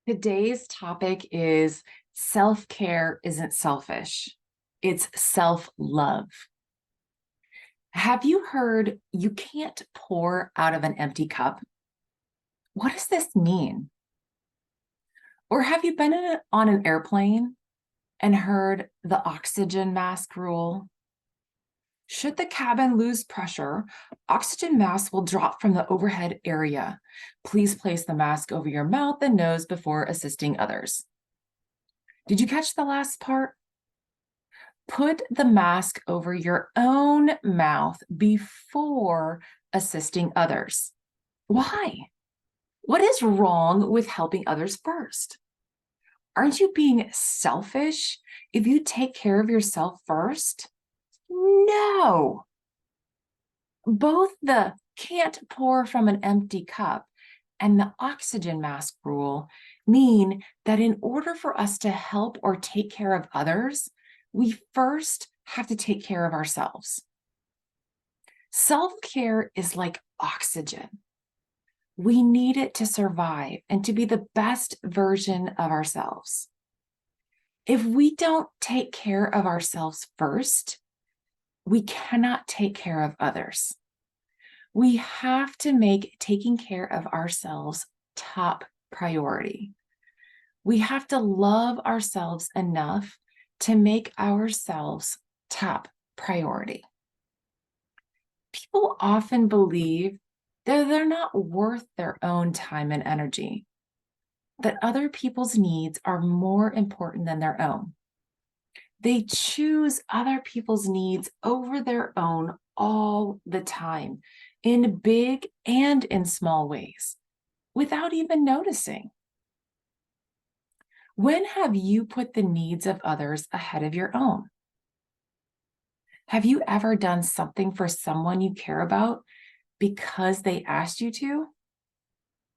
Today's topic is self-care isn't selfish, it's self-love. Have you heard you can't pour out of an empty cup? What does this mean? Or have you been on an airplane and heard the oxygen mask rule? Should the cabin lose pressure, oxygen masks will drop from the overhead area. Please place the mask over your mouth and nose before assisting others. Did you catch the last part? Put the mask over your own mouth before assisting others. Why? What is wrong with helping others first? Aren't you being selfish if you take care of yourself first? No. Both the can't pour from an empty cup and the oxygen mask rule mean that in order for us to help or take care of others, we first have to take care of ourselves. Self-care is like oxygen. We need it to survive and to be the best version of ourselves. If we don't take care of ourselves first, we cannot take care of others. We have to make taking care of ourselves top priority. We have to love ourselves enough to make ourselves top priority. People often believe that they're not worth their own time and energy, that other people's needs are more important than their own. They choose other people's needs over their own all the time, in big and in small ways, without even noticing. When have you put the needs of others ahead of your own? Have you ever done something for someone you care about because they asked you to,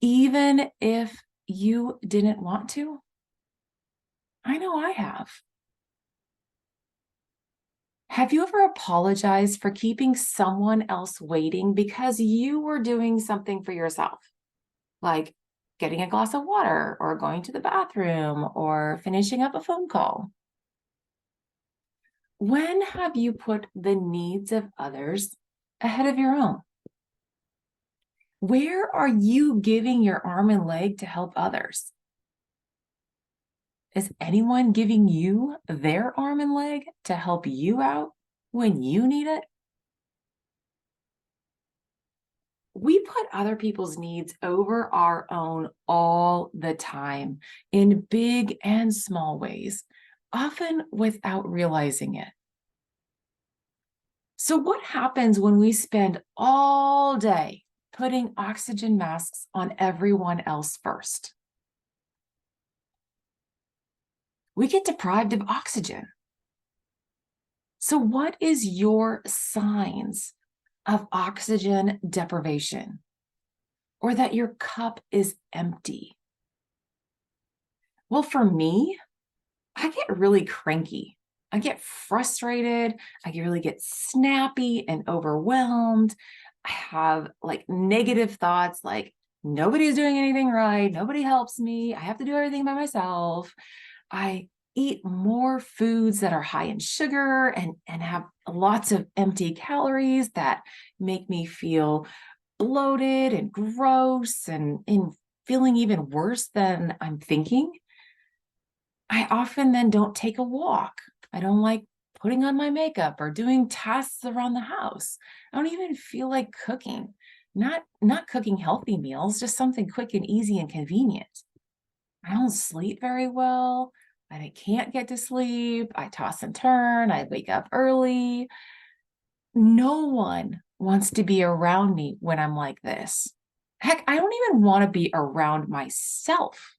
even if you didn't want to? I know I have. Have you ever apologized for keeping someone else waiting because you were doing something for yourself? Like getting a glass of water or going to the bathroom or finishing up a phone call? When have you put the needs of others ahead of your own? Where are you giving your arm and leg to help others? Is anyone giving you their arm and leg to help you out when you need it? We put other people's needs over our own all the time in big and small ways, often without realizing it. So what happens when we spend all day putting oxygen masks on everyone else first? We get deprived of oxygen. So what is your signs of oxygen deprivation, or that your cup is empty? Well, for me, I get really cranky. I get frustrated. Really get snappy and overwhelmed. I have like negative thoughts like nobody's doing anything right. Nobody helps me. I have to do everything by myself. I eat more foods that are high in sugar and have lots of empty calories that make me feel bloated and gross and feeling even worse than I'm thinking. I often then don't take a walk. I don't like putting on my makeup or doing tasks around the house. I don't even feel like cooking. Not cooking healthy meals, just something quick and easy and convenient. I don't sleep very well. I can't get to sleep. I toss and turn. I wake up early. No one wants to be around me when I'm like this. Heck, I don't even want to be around myself.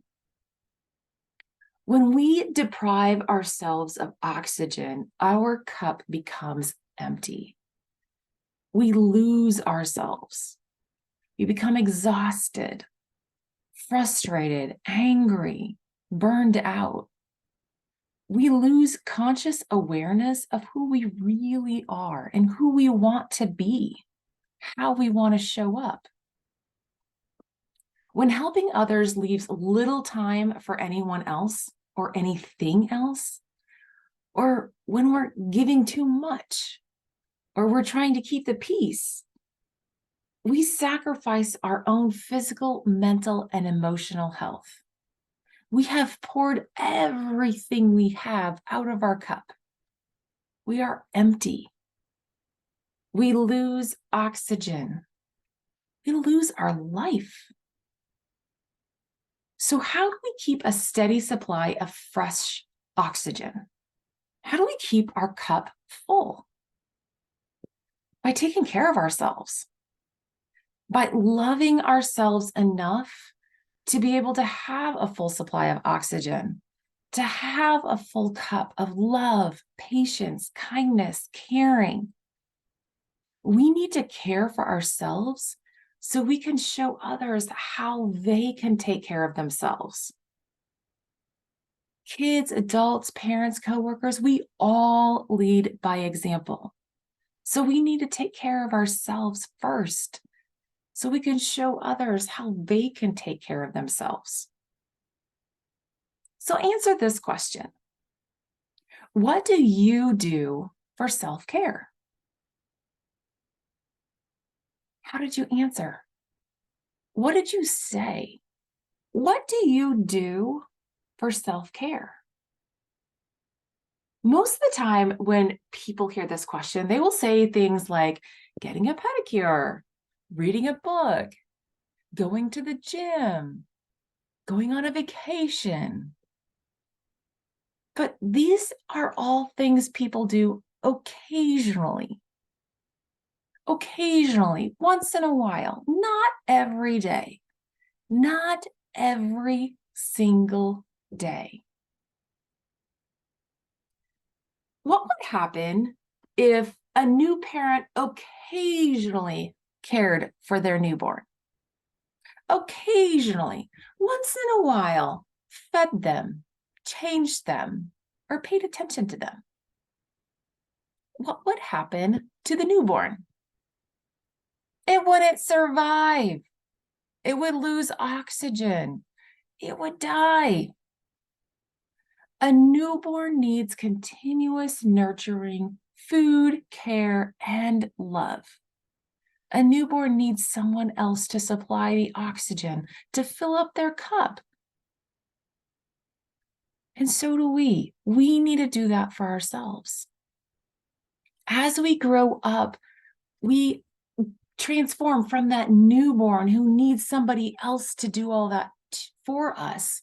When we deprive ourselves of oxygen, our cup becomes empty. We lose ourselves. We become exhausted, frustrated, angry, burned out. We lose conscious awareness of who we really are and who we want to be, how we want to show up. When helping others leaves little time for anyone else or anything else, or when we're giving too much, or we're trying to keep the peace, we sacrifice our own physical, mental, and emotional health. We have poured everything we have out of our cup. We are empty. We lose oxygen. We lose our life. So how do we keep a steady supply of fresh oxygen? How do we keep our cup full? By taking care of ourselves, by loving ourselves enough to be able to have a full supply of oxygen, to have a full cup of love, patience, kindness, caring. We need to care for ourselves so we can show others how they can take care of themselves. Kids, adults, parents, coworkers, we all lead by example. So we need to take care of ourselves first so we can show others how they can take care of themselves. So answer this question. What do you do for self-care? How did you answer? What did you say? What do you do for self-care? Most of the time when people hear this question, they will say things like getting a pedicure, reading a book, going to the gym, going on a vacation. But these are all things people do occasionally. Occasionally, once in a while, not every day, not every single day. What would happen if a new parent occasionally cared for their newborn? Occasionally, once in a while, fed them, changed them, or paid attention to them. What would happen to the newborn? It wouldn't survive. It would lose oxygen. It would die. A newborn needs continuous nurturing, food, care, and love. A newborn needs someone else to supply the oxygen, to fill up their cup. And so do we. We need to do that for ourselves. As we grow up, we transform from that newborn who needs somebody else to do all that for us.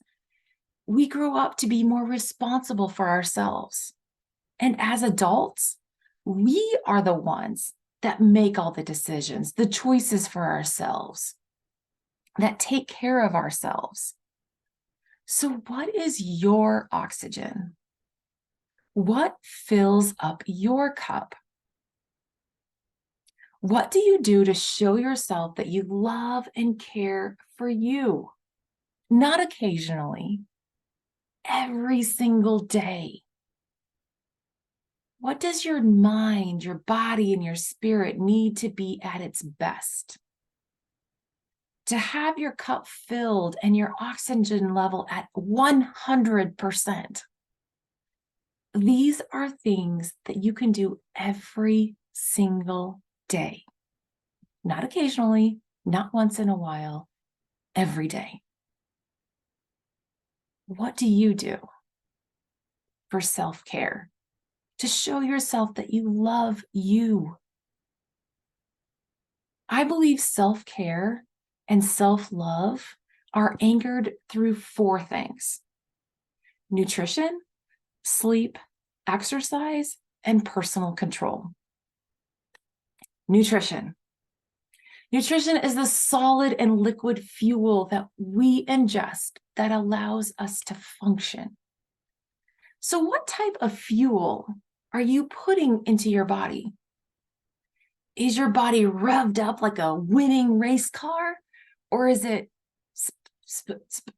We grow up to be more responsible for ourselves. And as adults, we are the ones that make all the decisions, the choices for ourselves, that take care of ourselves. So what is your oxygen? What fills up your cup? What do you do to show yourself that you love and care for you? Not occasionally, every single day. What does your mind, your body, and your spirit need to be at its best? To have your cup filled and your oxygen level at 100%. These are things that you can do every single day. Not occasionally, not once in a while, every day. What do you do for self-care to show yourself that you love you? I believe self-care and self-love are anchored through 4 things: nutrition, sleep, exercise, and personal control. Nutrition. Nutrition is the solid and liquid fuel that we ingest that allows us to function. So what type of fuel are you putting into your body? Is your body revved up like a winning race car? Or is it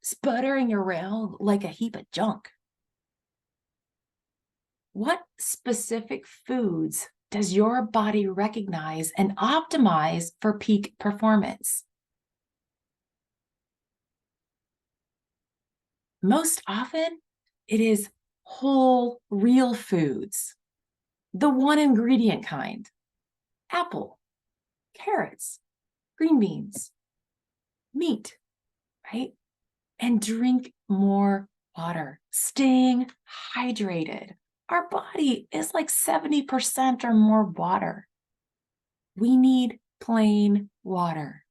sputtering around like a heap of junk? What specific foods does your body recognize and optimize for peak performance? Most often, it is whole, real foods, the one ingredient kind: apple, carrots, green beans, meat, right? And drink more water, staying hydrated. Our body is like 70% or more water. We need plain water.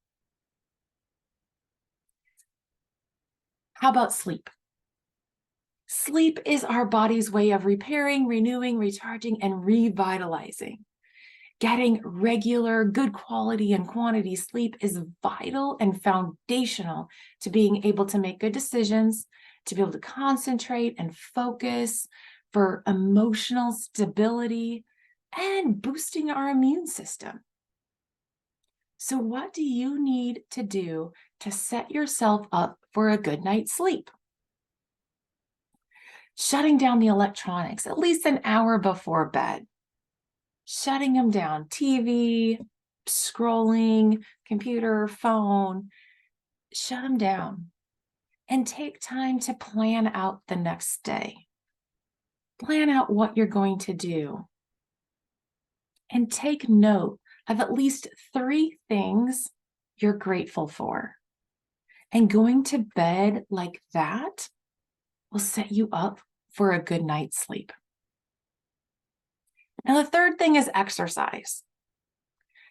How about sleep? Sleep is our body's way of repairing, renewing, recharging, and revitalizing. Getting regular, good quality and quantity sleep is vital and foundational to being able to make good decisions, to be able to concentrate and focus, for emotional stability, and boosting our immune system. So, what do you need to do to set yourself up for a good night's sleep? Shutting down the electronics at least an hour before bed. Shutting them down: TV, scrolling, computer, phone. Shut them down and take time to plan out the next day. Plan out what you're going to do and take note of at least 3 things you're grateful for. And going to bed like that will set you up for a good night's sleep. Now, the third thing is exercise.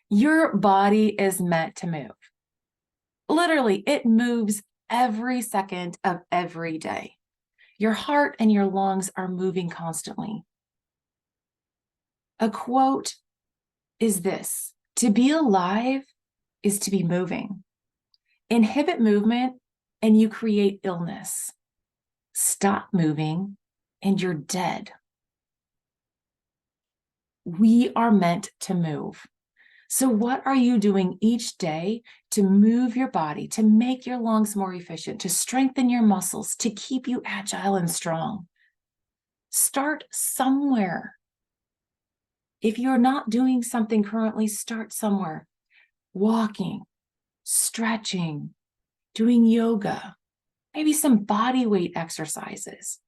Your body is meant to move. Literally, it moves every second of every day. Your heart and your lungs are moving constantly. A quote is this: "To be alive is to be moving. Inhibit movement and you create illness. Stop moving and you're dead." We are meant to move. So what are you doing each day to move your body, to make your lungs more efficient, to strengthen your muscles, to keep you agile and strong? Start somewhere. If you're not doing something currently, start somewhere. Walking, stretching, doing yoga, maybe some body weight exercises.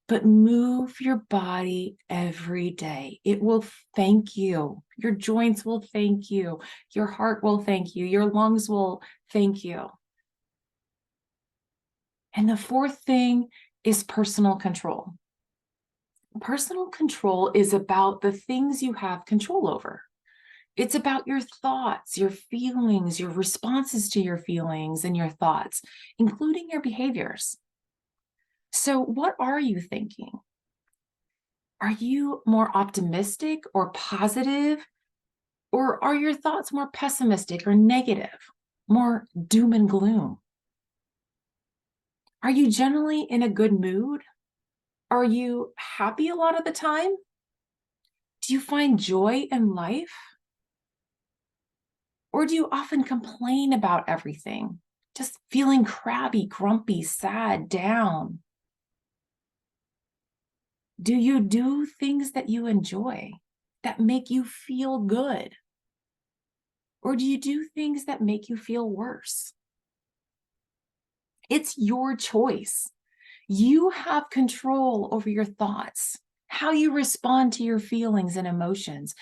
But move your body every day. It will thank you. Your joints will thank you. Your heart will thank you. Your lungs will thank you. And the fourth thing is personal control. Personal control is about the things you have control over. It's about your thoughts, your feelings, your responses to your feelings and your thoughts, including your behaviors. So, what are you thinking? Are you more optimistic or positive? Or are your thoughts more pessimistic or negative, more doom and gloom? Are you generally in a good mood? Are you happy a lot of the time? Do you find joy in life? Or do you often complain about everything, just feeling crabby, grumpy, sad, down? Do you do things that you enjoy, that make you feel good? Or do you do things that make you feel worse? It's your choice. You have control over your thoughts, how you respond to your feelings and emotions,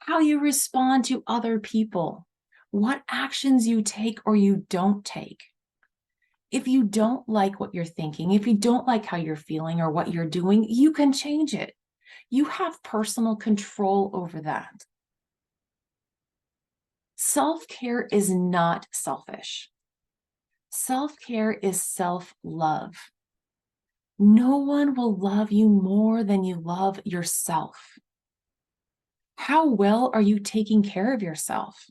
how you respond to other people, what actions you take or you don't take. If you don't like what you're thinking, if you don't like how you're feeling or what you're doing, you can change it. You have personal control over that. Self-care is not selfish. Self-care is self-love. No one will love you more than you love yourself. How well are you taking care of yourself?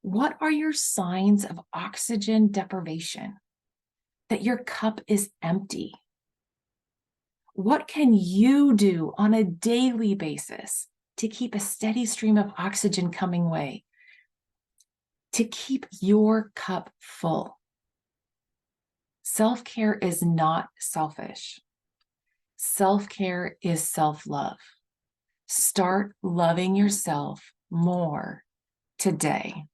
What are your signs of oxygen deprivation? That your cup is empty? What can you do on a daily basis to keep a steady stream of oxygen coming away? To keep your cup full? Self-care is not selfish. Self-care is self-love. Start loving yourself more today.